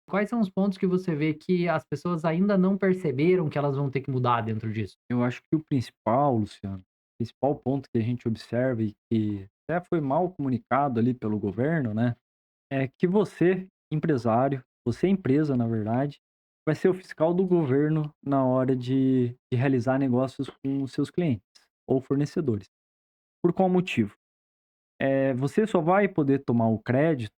Quais são os pontos que você vê que as pessoas ainda não perceberam que elas vão ter que mudar dentro disso? Eu acho que o principal, Luciano, o principal ponto que a gente observa e que até foi mal comunicado ali pelo governo, né, é que você, empresário, você empresa, na verdade, vai ser o fiscal do governo na hora de realizar negócios com os seus clientes ou fornecedores. Por qual motivo? Você só vai poder tomar o crédito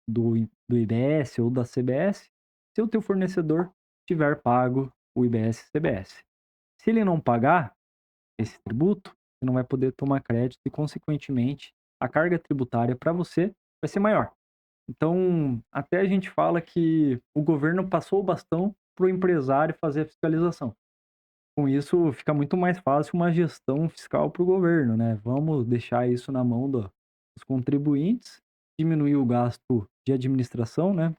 do IBS ou da CBS se o teu fornecedor tiver pago o IBS e CBS. Se ele não pagar esse tributo, você não vai poder tomar crédito e, consequentemente, a carga tributária para você vai ser maior. Então, até a gente fala que o governo passou o bastão para o empresário fazer a fiscalização. Com isso, fica muito mais fácil uma gestão fiscal para o governo, né? Vamos deixar isso na mão dos contribuintes, diminuir o gasto de administração, né?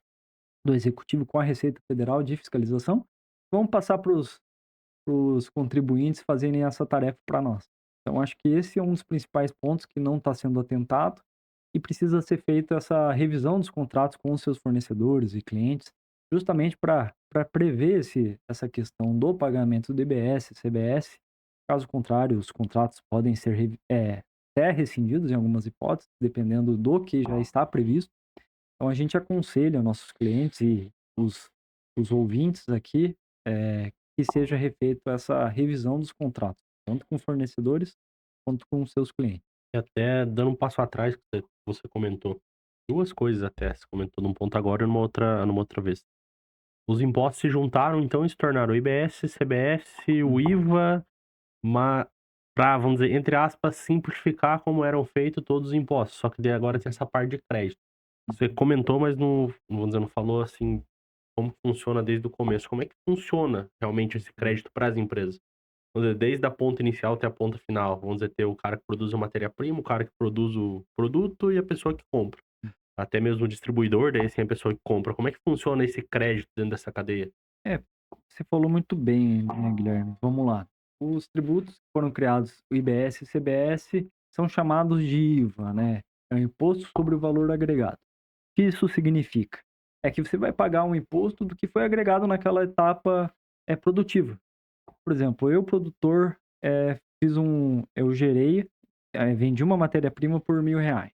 Do executivo com a Receita Federal de fiscalização. Vamos passar para os contribuintes fazerem essa tarefa para nós. Então, acho que esse é um dos principais pontos que não está sendo atentado e precisa ser feita essa revisão dos contratos com os seus fornecedores e clientes, justamente para prever essa questão do pagamento do IBS, CBS. Caso contrário, os contratos podem ser até rescindidos em algumas hipóteses, dependendo do que já está previsto. Então, a gente aconselha nossos clientes e os, os ouvintes aqui que seja refeito essa revisão dos contratos, tanto com fornecedores quanto com os seus clientes. E até dando um passo atrás que você comentou, 2 coisas até, você comentou num ponto agora e numa outra vez. Os impostos se juntaram, então, e se tornaram o IBS, CBS, o Uhum. IVA, pra, vamos dizer, entre aspas, "simplificar" como eram feitos todos os impostos, só que daí agora tem essa parte de crédito. Você comentou, mas não vamos dizer, não falou, assim, como funciona desde o começo. Como é que funciona realmente esse Uhum. crédito para as empresas? Vamos dizer, desde a ponta inicial até a ponta final. Vamos dizer, ter o cara que produz a matéria-prima, o cara que produz o produto e a pessoa que compra. Até mesmo o distribuidor, daí sim a pessoa que compra. Como é que funciona esse crédito dentro dessa cadeia? É, você falou muito bem, né, Guilherme. Vamos lá. Os tributos que foram criados, o IBS e CBS, são chamados de IVA, né? É o Imposto sobre o Valor Agregado. O que isso significa? É que você vai pagar um imposto do que foi agregado naquela etapa produtiva. Por exemplo, eu, produtor, eu gerei, vendi uma matéria-prima por R$ 1.000.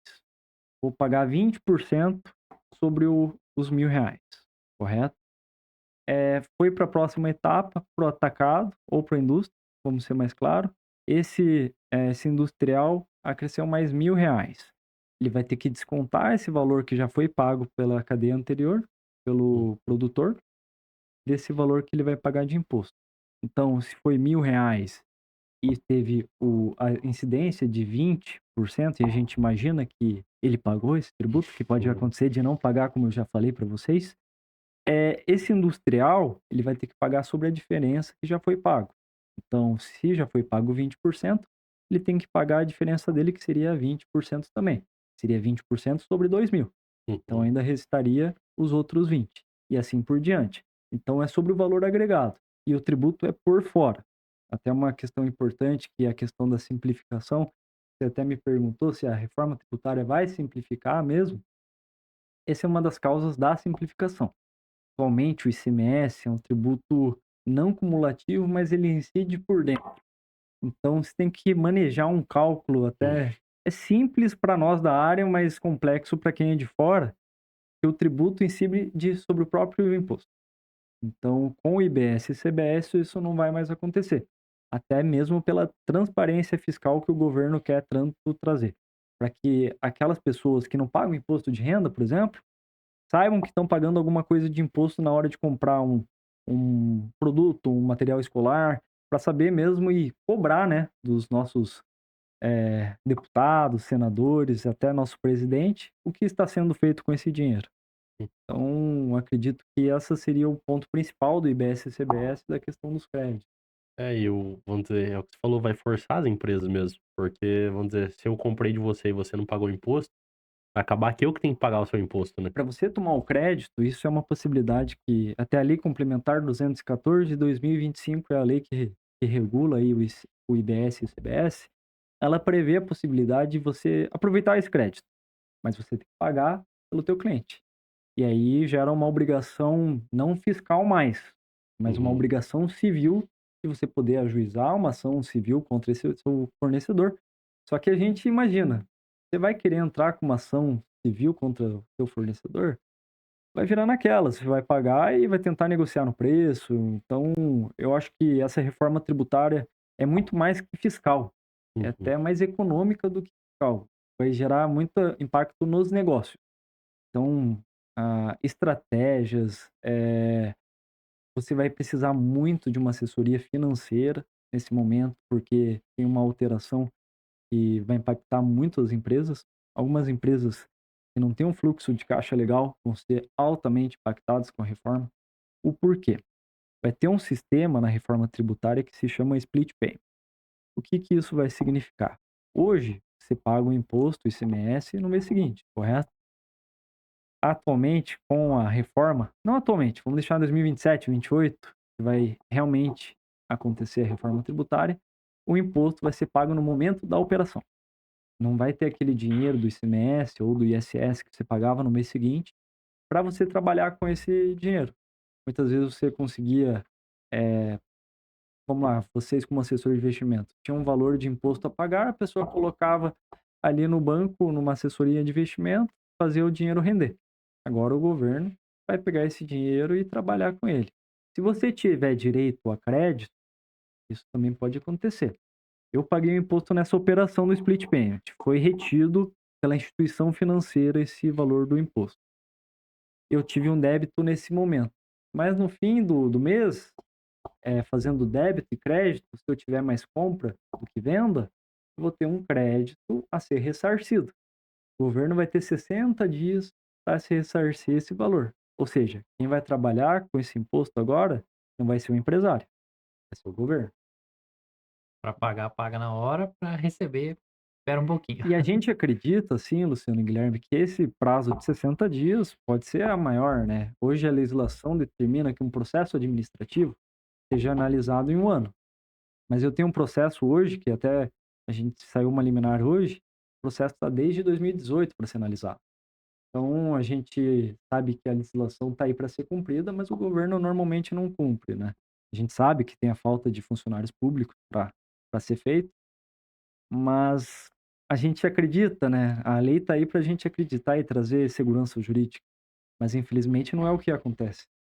Vou pagar 20% sobre os R$ 1.000, correto? Foi para a próxima etapa, para o atacado ou para a indústria, vamos ser mais claro. Esse industrial acresceu mais R$ 1.000. Ele vai ter que descontar esse valor que já foi pago pela cadeia anterior, Hum, pelo produtor, desse valor que ele vai pagar de imposto. Então, se foi R$ 1.000 e teve a incidência de 20% e a gente imagina que ele pagou esse tributo, que pode uhum, acontecer de não pagar, como eu já falei para vocês, esse industrial, ele vai ter que pagar sobre a diferença que já foi pago. Então, se já foi pago 20%, ele tem que pagar a diferença dele, que seria 20% também. Seria 20% sobre 2.000. Então, uhum. ainda restaria os outros 20, e assim por diante. Então, é sobre o valor agregado, e o tributo é por fora. Até uma questão importante, que é a questão da simplificação. Você até me perguntou se a reforma tributária vai simplificar mesmo. Essa é uma das causas da simplificação. Atualmente, o ICMS é um tributo não cumulativo, mas ele incide por dentro. Então, você tem que manejar um cálculo Hum. até é simples para nós da área, mas complexo para quem é de fora, que o tributo incide sobre o próprio imposto. Então, com o IBS e CBS, isso não vai mais acontecer. Até mesmo pela transparência fiscal que o governo quer tanto trazer. Para que aquelas pessoas que não pagam imposto de renda, por exemplo, saibam que estão pagando alguma coisa de imposto na hora de comprar um produto, um material escolar, para saber mesmo e cobrar, né, dos nossos deputados, senadores, até nosso presidente, o que está sendo feito com esse dinheiro. Então, acredito que essa seria o ponto principal do IBS e CBS da questão dos créditos. Vamos dizer, é o que você falou, vai forçar as empresas mesmo, porque, vamos dizer, se eu comprei de você e você não pagou imposto, vai acabar que eu que tenho que pagar o seu imposto, né. Para você tomar o crédito, isso é uma possibilidade que até a Lei Complementar 214 de 2025, é a lei que regula aí o IBS e o CBS, ela prevê a possibilidade de você aproveitar esse crédito, mas você tem que pagar pelo teu cliente. E aí gera uma obrigação não fiscal mais, mas uma Uhum. obrigação civil de você poder ajuizar uma ação civil contra esse seu fornecedor. Só que a gente imagina, você vai querer entrar com uma ação civil contra o seu fornecedor, vai virar naquela, você vai pagar e vai tentar negociar no preço. Então, eu acho que essa reforma tributária é muito mais que fiscal, é Uhum. até mais econômica do que fiscal. Vai gerar muito impacto nos negócios. Então, estratégias, você vai precisar muito de uma assessoria financeira nesse momento, porque tem uma alteração que vai impactar muito as empresas. Algumas empresas que não têm um fluxo de caixa legal vão ser altamente impactadas com a reforma. O porquê? Vai ter um sistema na reforma tributária que se chama split pay. O que que isso vai significar? Hoje, você paga o imposto, o ICMS, no mês seguinte, correto? Atualmente, com a reforma, não atualmente, vamos deixar 2027, 28, que vai realmente acontecer a reforma tributária, o imposto vai ser pago no momento da operação. Não vai ter aquele dinheiro do ICMS ou do ISS que você pagava no mês seguinte para você trabalhar com esse dinheiro. Muitas vezes você conseguia, eh, vamos lá, vocês como assessor de investimento, tinha um valor de imposto a pagar, a pessoa colocava ali no banco, numa assessoria de investimento, fazia o dinheiro render. Agora o governo vai pegar esse dinheiro e trabalhar com ele. Se você tiver direito a crédito, isso também pode acontecer. Eu paguei o imposto nessa operação do split payment. Foi retido pela instituição financeira esse valor do imposto. Eu tive um débito nesse momento. Mas no fim do mês, fazendo débito e crédito, se eu tiver mais compra do que venda, eu vou ter um crédito a ser ressarcido. O governo vai ter 60 dias para se ressarcir esse valor. Ou seja, quem vai trabalhar com esse imposto agora não vai ser o empresário, vai ser o governo. Para pagar, paga na hora, para receber, espera um pouquinho. E a gente acredita, assim, Luciano e Guilherme, que esse prazo de 60 dias pode ser a maior, né? Hoje a legislação determina que um processo administrativo seja analisado em um ano. Mas eu tenho um processo hoje, que até a gente saiu uma liminar hoje, o processo está desde 2018 para ser analisado. Então a gente sabe que a legislação está aí para ser cumprida, mas o governo normalmente não cumpre, né? A gente sabe que tem a falta de funcionários públicos para ser feito, mas a gente acredita, né, a lei tá aí pra gente acreditar e trazer segurança jurídica, mas infelizmente não é o que acontece.